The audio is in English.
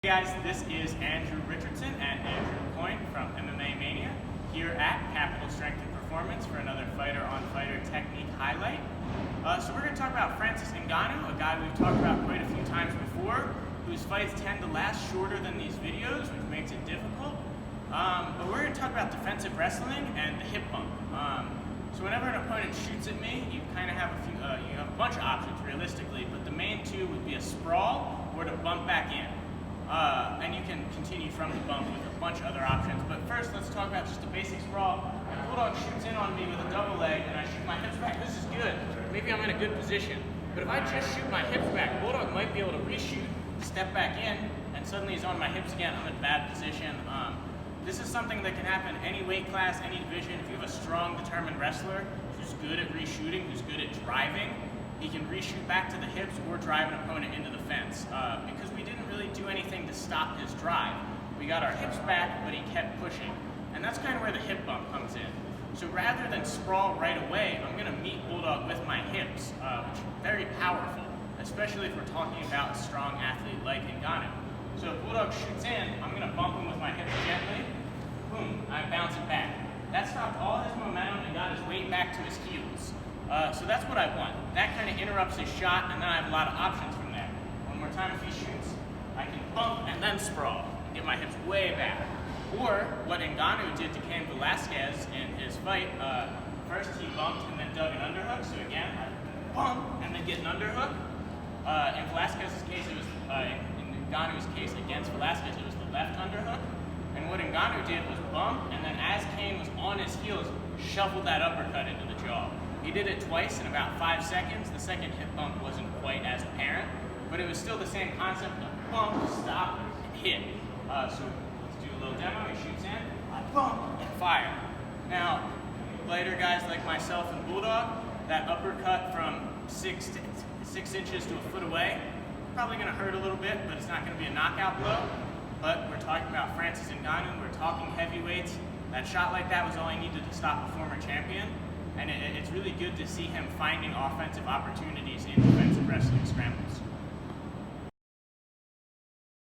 Hey guys, this is Andrew Richardson and Andrew Coyne from MMA Mania here at Capital Strength and Performance for another fighter-on-fighter technique highlight. So we're going to talk about Francis Ngannou, a guy we've talked about quite a few times before, whose fights tend to last shorter than these videos, which makes it difficult. But we're going to talk about defensive wrestling and the hip bump. So whenever an opponent shoots at me, you kind of have you have a bunch of options realistically, but the main two would be a sprawl or to bump back in. And you can continue from the bump with a bunch of other options. But first, let's talk about just a basic sprawl. If Bulldog shoots in on me with a double leg and I shoot my hips back, this is good. Maybe I'm in a good position. But if I just shoot my hips back, Bulldog might be able to reshoot, step back in, and suddenly he's on my hips again. I'm in a bad position. This is something that can happen any weight class, any division. If you have a strong, determined wrestler who's good at reshooting, who's good at driving, he can reshoot back to the hips or drive an opponent into the fence. Because we didn't really do anything to stop his drive. We got our hips back, but he kept pushing. And that's kind of where the hip bump comes in. So rather than sprawl right away, I'm gonna meet Bulldog with my hips, which is very powerful, especially if we're talking about a strong athlete like Ngannou. So if Bulldog shoots in, I'm gonna bump him with my hips gently. Boom, I bounce it back. That stopped all his momentum and got his weight back to his heels. So that's what I want. That kind of interrupts his shot, and then I have a lot of options from there. One more time, if he shoots, I can bump and then sprawl and get my hips way back. Or what Ngannou did to Cain Velasquez in his fight, first he bumped and then dug an underhook. So again, I bump and then get an underhook. In Velasquez's case, it was in Ngannou's case against Velasquez, it was the left underhook. And what Ngannou did was bump, and then as Cain was on his heels, shoveled that uppercut into the jaw. He did it twice in about 5 seconds. The second hip bump wasn't quite as apparent, but it was still the same concept of bump, stop, and hit. So let's do a little demo. He shoots in, I bump, and fire. Now, lighter guys like myself and Bulldog, that uppercut from 6 inches to a foot away, probably gonna hurt a little bit, but it's not gonna be a knockout blow. But we're talking about Francis Ngannou, we're talking heavyweights. That shot like that was all he needed to stop a former champion. And it's really good to see him finding offensive opportunities in defensive wrestling scrambles.